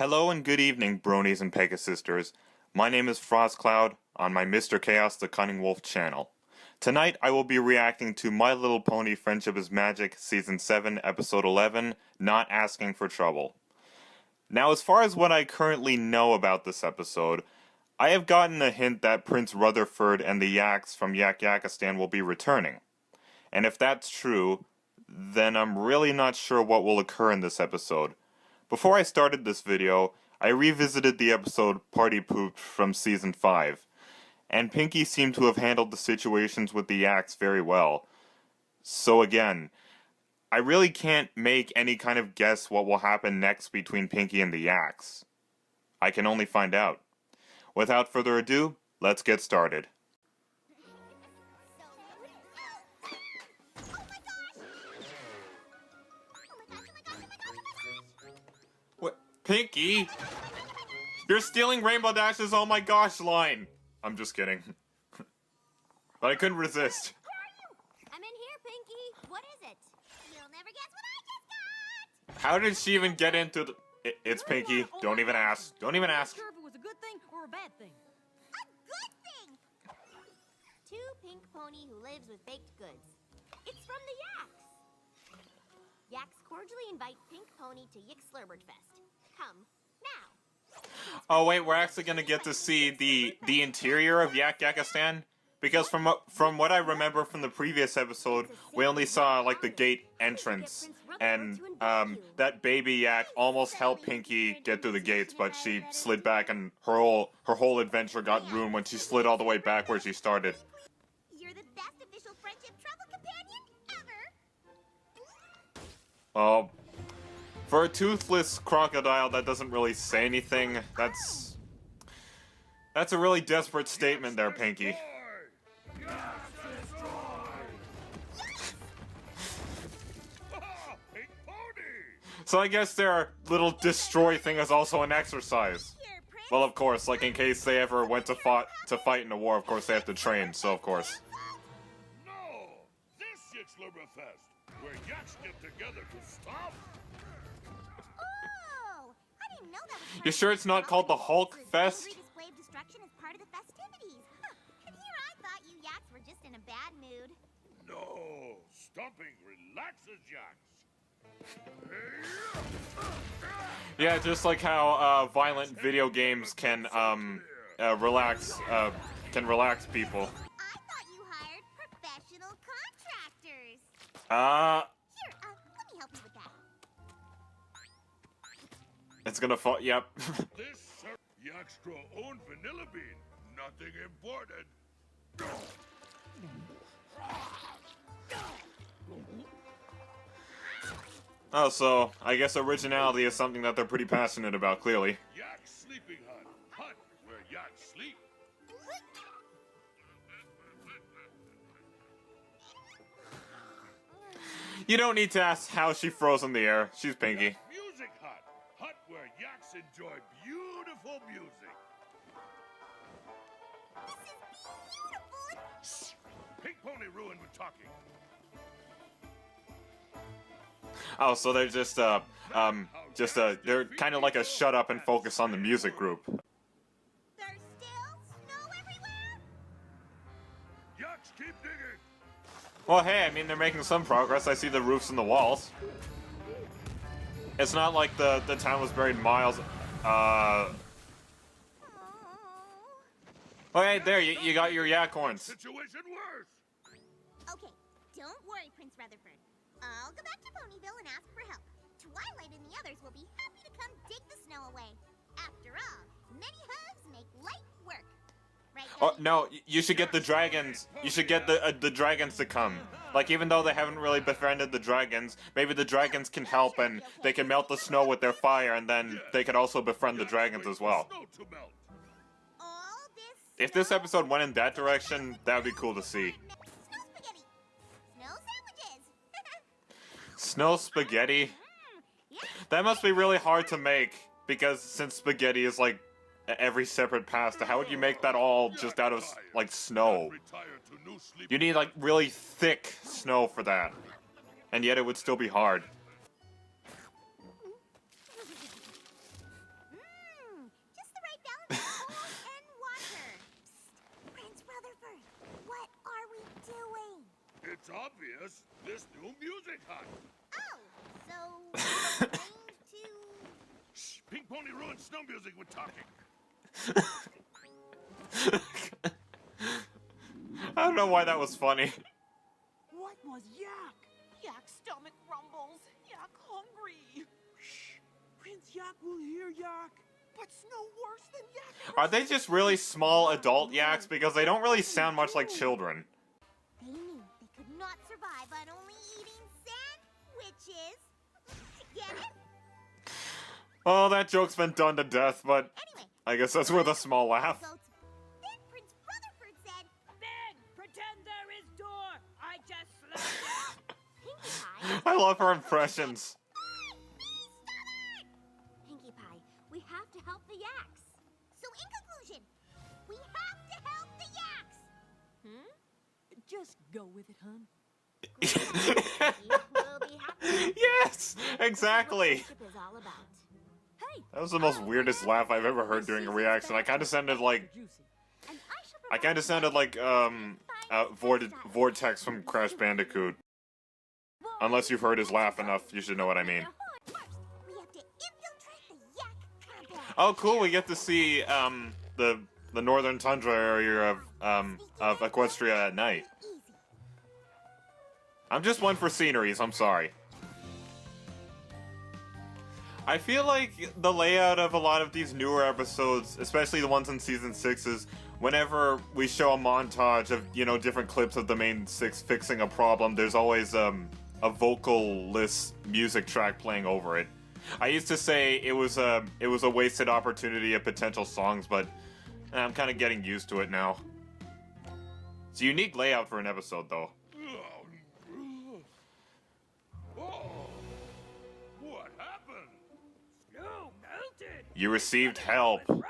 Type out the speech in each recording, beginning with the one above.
Hello and good evening, bronies and Pegasisters. My name is FrostCloud on my Mr. Chaos the Cunning Wolf channel. Tonight I will be reacting to My Little Pony Friendship is Magic Season 7 Episode 11, Not Asking for Trouble. Now, as far as what I currently know about this episode, I have gotten a hint that Prince Rutherford and the Yaks from Yakistan will be returning. And if that's true, then I'm really not sure what will occur in this episode. Before I started this video, I revisited the episode Party Poop from Season 5, and Pinky seemed to have handled the situations with the Yaks very well. So again, I really can't make any kind of guess what will happen next between Pinky and the Yaks. I can only find out. Without further ado, let's get started. Pinky! You're stealing Rainbow Dash's oh my gosh line! I'm just kidding. But I couldn't resist. Where are you? I'm in here, Pinky. What is it? You'll never guess what I just got! How did she even get into the... It's Pinky. Don't even ask. Don't even ask. I'm not sure if it was a good thing or a bad thing. A good thing! Two pink pony who lives with baked goods. It's from the Yaks. Yaks cordially invite Pink Pony to Yik Slurberg Fest. Come now. Oh wait, we're actually gonna get to see the interior of Yakistan? Because from what I remember from the previous episode, we only saw like the gate entrance, and that baby yak almost helped Pinky get through the gates, but she slid back, and her whole adventure got ruined when she slid all the way back where she started. You're the best official friendship travel companion ever. Oh. For a toothless crocodile that doesn't really say anything, that's a really desperate statement there, Pinky. So I guess their little destroy thing is also an exercise. Well, of course, like in case they ever went to fight in a war, of course they have to train, so of course. No! This Yik Slurberg Fest, where yaks get together to stop. Oh, I didn't know that was You sure it's not called the Hulk Fest? display of destruction as part of the festivities. Huh. And here I thought you yaks were just in a bad mood. No! Stomping relaxes yaks. Yeah, just like how violent video games can relax people. I thought you hired professional contractors. Here, let me help you with that. It's gonna fall. Yep. This yaks grow own vanilla bean. Nothing imported. Oh, so I guess originality is something that they're pretty passionate about, clearly. Yak sleeping hut. Hut where yaks sleep. You don't need to ask how she froze in the air. She's Pinky. Music hut. Hut where yaks enjoy beautiful music. This is beautiful. Pink Pony ruined with talking. Oh, so they're just they're kind of like a shut up and focus on the music group. There's still snow everywhere. Yaks keep digging. Well, hey, I mean, they're making some progress. I see the roofs and the walls. It's not like the town was buried miles. Oh. Oh, hey, there, you got your yak horns. Situation worse. Okay, don't worry, Prince Rutherford. I'll go back to Ponyville and ask for help. Twilight and the others will be happy to come dig the snow away. After all, many hooves make light work. Right, Oh, Daddy? no, you should get the dragons. You should get the dragons to come. Like, even though they haven't really befriended the dragons, maybe the dragons can help and they can melt the snow with their fire, and then they could also befriend the dragons as well. Snow to melt. All this If this snow- episode went in that direction, that would be cool to see. Snow spaghetti. Snow sandwiches. Snow spaghetti? Yeah. That must be really hard to make, because since spaghetti is like every separate pasta, how would you make that all just out of like snow? Retire to new sleep. You need like really thick snow for that, and yet it would still be hard. me ruin snow music with talking. I don't know why that was funny. What was Yak? Yak's stomach rumbles. Yak hungry. Shh. Prince Yak will hear Yak. What's no worse than Yak? Are they just really small adult yaks? Because they don't really sound much like children. They knew they could not survive on only eating sandwiches. Get it? Oh, that joke's been done to death, but Anyway, I guess that's with a small laugh. goats. Then Prince Rutherford said, Ben, pretend there is door. I just slept. Pinkie Pie. I love her impressions. Pinkie Pie, we have to help the yaks. So in conclusion, we have to help the yaks. Just go with it, hun. We'll be happy. Yes, exactly. Friendship is all about. Hey. That was the most weirdest laugh I've ever heard during a reaction. I kind of sounded like And Vortex from Crash Bandicoot. Unless you've heard his laugh enough, you should know what I mean. First, we have to infiltrate the yak compound. Oh, cool! We get to see the northern tundra area of Equestria at night. Easy. I'm just one for sceneries. I'm sorry. I feel like the layout of a lot of these newer episodes, especially the ones in season 6, is whenever we show a montage of, you know, different clips of the main 6 fixing a problem, there's always a vocalless music track playing over it. I used to say it was a wasted opportunity of potential songs, but I'm kind of getting used to it now. It's a unique layout for an episode, though. Oh, what happened? Snow melted. You received help. Right.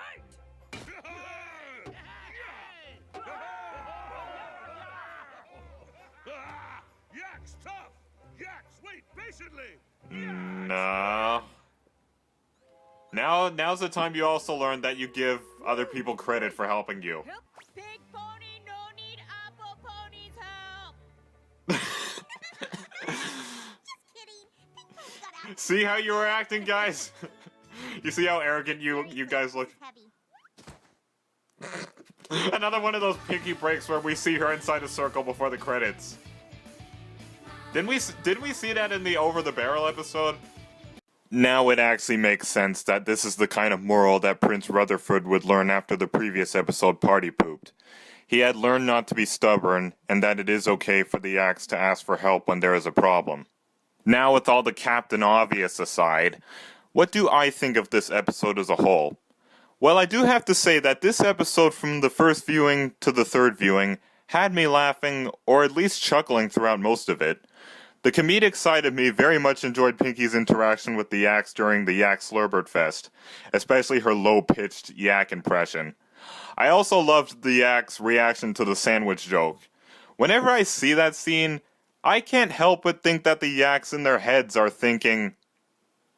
Yak's tough! Yaks, wait patiently! No. Now's the time you also learn that you give other people credit for helping you. Help. Big pony, no need apple pony's help. Just kidding. Pink Pony got out. See how you were acting, guys? You see how arrogant you guys look? Heavy. Another one of those pinky breaks where we see her inside a circle before the credits. Didn't we see that in the Over the Barrel episode? Now it actually makes sense that this is the kind of moral that Prince Rutherford would learn after the previous episode Party Pooped. He had learned not to be stubborn, and that it is okay for the yaks to ask for help when there is a problem. Now, with all the Captain Obvious aside, what do I think of this episode as a whole? Well, I do have to say that this episode, from the first viewing to the third viewing, had me laughing, or at least chuckling throughout most of it. The comedic side of me very much enjoyed Pinky's interaction with the yaks during the Yak Slurbert Fest, especially her low-pitched yak impression. I also loved the yak's reaction to the sandwich joke. Whenever I see that scene, I can't help but think that the yaks in their heads are thinking,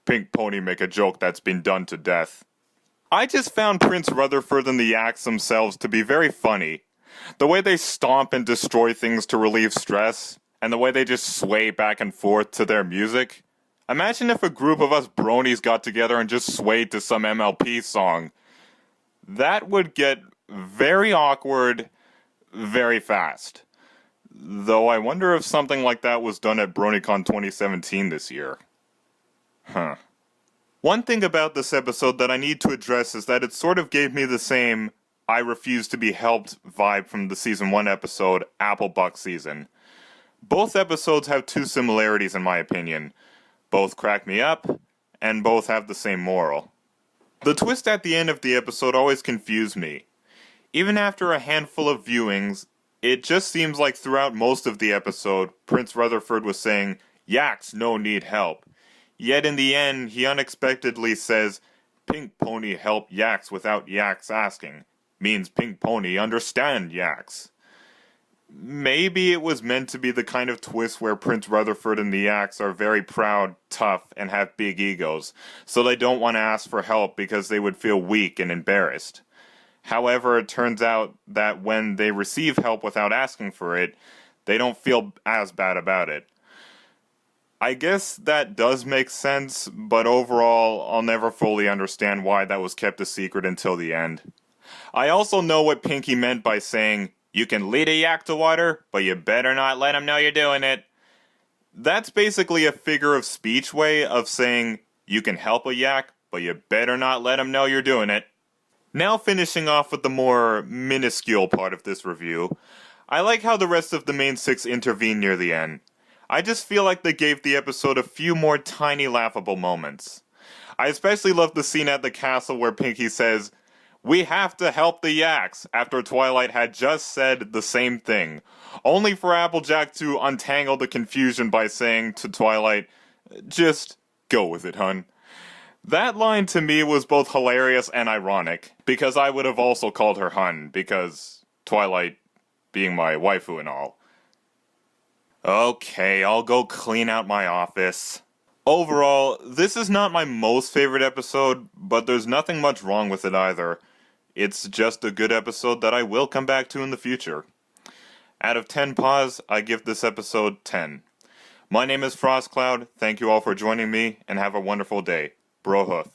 "Pink Pony make a joke that's been done to death." I just found Prince Rutherford and the yaks themselves to be very funny. The way they stomp and destroy things to relieve stress, and the way they just sway back and forth to their music. Imagine if a group of us bronies got together and just swayed to some MLP song. That would get very awkward very fast. Though I wonder if something like that was done at BronyCon 2017 this year. Huh. One thing about this episode that I need to address is that it sort of gave me the same I Refuse to Be Helped vibe from the Season 1 episode, Applebuck Season. Both episodes have two similarities in my opinion. Both crack me up, and both have the same moral. The twist at the end of the episode always confused me. Even after a handful of viewings, it just seems like throughout most of the episode, Prince Rutherford was saying, "Yaks no need help." Yet in the end, he unexpectedly says, "Pink Pony help yaks without yaks asking." Means Pink Pony understand yaks. Maybe it was meant to be the kind of twist where Prince Rutherford and the yaks are very proud, tough, and have big egos, so they don't want to ask for help because they would feel weak and embarrassed. However, it turns out that when they receive help without asking for it, they don't feel as bad about it. I guess that does make sense, but overall, I'll never fully understand why that was kept a secret until the end. I also know what Pinky meant by saying, "You can lead a yak to water, but you better not let him know you're doing it." That's basically a figure of speech way of saying, you can help a yak, but you better not let him know you're doing it. Now finishing off with the more minuscule part of this review, I like how the rest of the main six intervene near the end. I just feel like they gave the episode a few more tiny laughable moments. I especially love the scene at the castle where Pinky says, "We have to help the yaks," after Twilight had just said the same thing, only for Applejack to untangle the confusion by saying to Twilight, "Just go with it, hun." That line to me was both hilarious and ironic, because I would have also called her hun, because Twilight being my waifu and all. Okay, I'll go clean out my office. Overall, this is not my most favorite episode, but there's nothing much wrong with it either. It's just a good episode that I will come back to in the future. Out of 10 paws, I give this episode 10. My name is FrostCloud, thank you all for joining me, and have a wonderful day. Brohoof.